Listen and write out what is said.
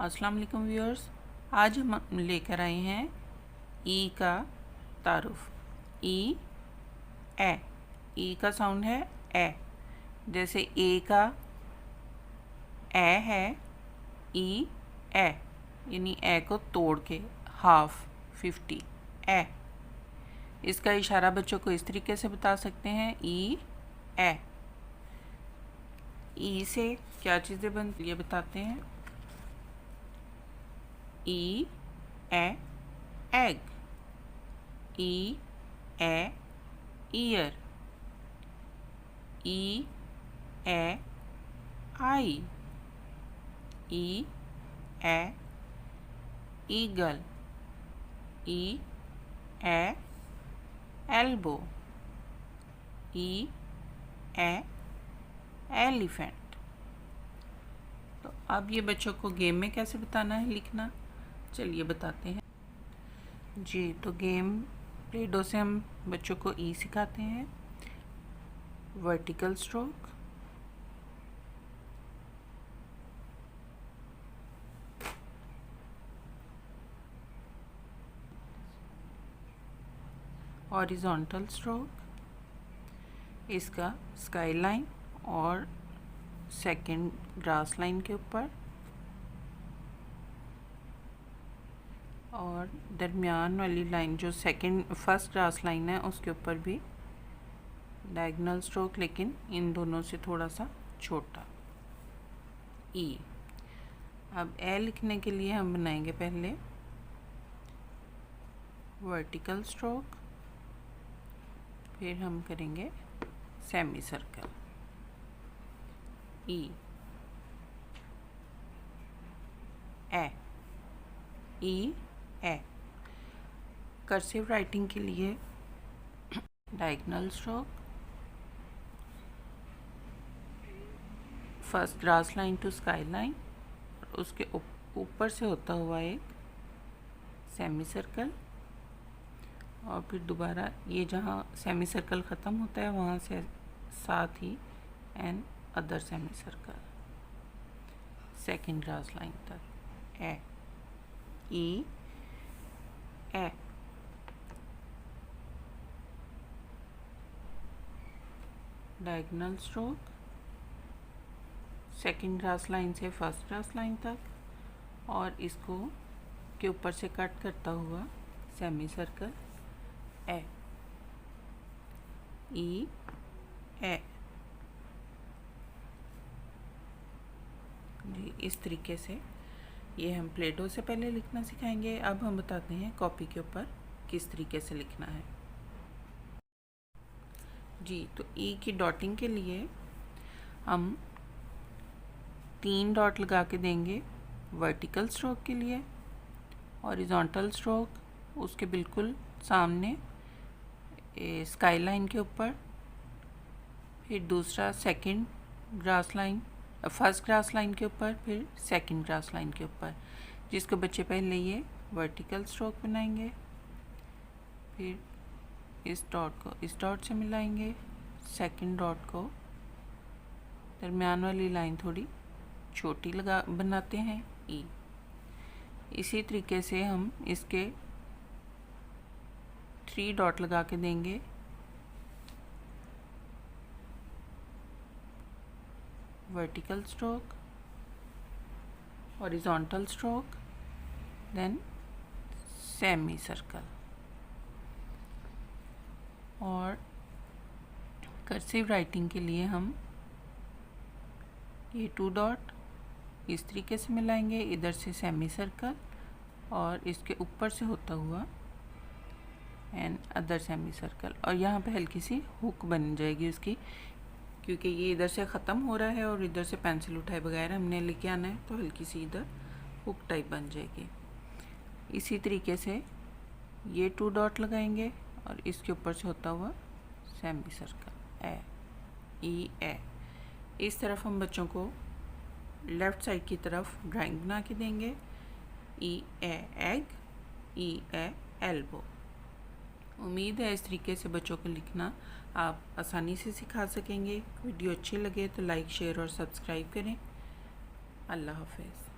अस्सलाम वालेकुम व्यूअर्स। आज हम लेकर आए हैं ई का तारुफ। ई ए। ई का साउंड है ए। जैसे ए का ए है, ई ए यानी ए को तोड़ के हाफ 50 ए। इसका इशारा बच्चों को इस तरीके से बता सकते हैं ई ए। ई से क्या चीज़ें बनती ये बताते हैं। ई ए egg, E a ear, E a eye, E a eagle, E a elbow, E a elephant। तो अब ये बच्चों को गेम में कैसे बताना है लिखना, चलिए बताते हैं जी। तो गेम प्ले डो से हम बच्चों को ई सिखाते हैं। वर्टिकल स्ट्रोक, हॉरिजॉन्टल स्ट्रोक, इसका स्काई लाइन और सेकंड ग्रास लाइन के ऊपर, और दरमियान वाली लाइन जो फर्स्ट ग्रास लाइन है उसके ऊपर भी डायगोनल स्ट्रोक, लेकिन इन दोनों से थोड़ा सा छोटा ई। अब ए लिखने के लिए हम बनाएंगे पहले वर्टिकल स्ट्रोक, फिर हम करेंगे semi circle E A. E A. Cursive writing के लिए diagonal stroke, first grass line to sky line, उसके ऊपर से होता हुआ एक सेमी सर्कल, और फिर दोबारा ये जहाँ सेमी सर्कल ख़त्म होता है वहाँ से साथ ही another semi circle second grass line तक A. E A. Diagonal stroke second grass line से फर्स्ट ग्रास लाइन तक, और इसको के ऊपर से कट करता हुआ सेमी सर्कल ए। ई ए जी। इस तरीके से ये हम प्ले डो से पहले लिखना सिखाएंगे। अब हम बताते हैं कॉपी के ऊपर किस तरीके से लिखना है जी। तो ई की डॉटिंग के लिए हम 3 डॉट लगा के देंगे वर्टिकल स्ट्रोक के लिए, हॉरिजॉन्टल स्ट्रोक उसके बिल्कुल सामने स्काई लाइन के ऊपर, फिर दूसरा second grass line first grass line के ऊपर, फिर सेकंड ग्रास लाइन के ऊपर, जिसको बच्चे पहले ये वर्टिकल स्ट्रोक बनाएंगे, फिर इस डॉट को इस डॉट से मिलाएंगे, सेकंड डॉट को दरमियान वाली लाइन थोड़ी छोटी बनाते हैं ई। इसी तरीके से हम इसके 3 डॉट लगा के देंगे vertical stroke, horizontal stroke, then semi circle. और कर्सिव राइटिंग के लिए हम ये 2 डॉट इस तरीके से मिलाएंगे, इधर से सेमी सर्कल और इसके ऊपर से होता हुआ एंड अदर सेमी सर्कल, और यहाँ पे हल्की सी हुक बन जाएगी उसकी, क्योंकि ये इधर से ख़त्म हो रहा है और इधर से पेंसिल उठाए बगैर हमने लेके आना है, तो हल्की सी इधर हुक टाइप बन जाएगी। इसी तरीके से ये 2 डॉट लगाएंगे और इसके ऊपर से होता हुआ सेमी सर्कल ए। ई ए। इस तरफ हम बच्चों को लेफ़्ट साइड की तरफ ड्राइंग बना के देंगे। ई ए एग, ई ए एल्बो। उम्मीद है इस तरीके से बच्चों को लिखना आप आसानी से सिखा सकेंगे। वीडियो अच्छी लगे तो लाइक शेयर और सब्सक्राइब करें। अल्लाह हाफ़िज़।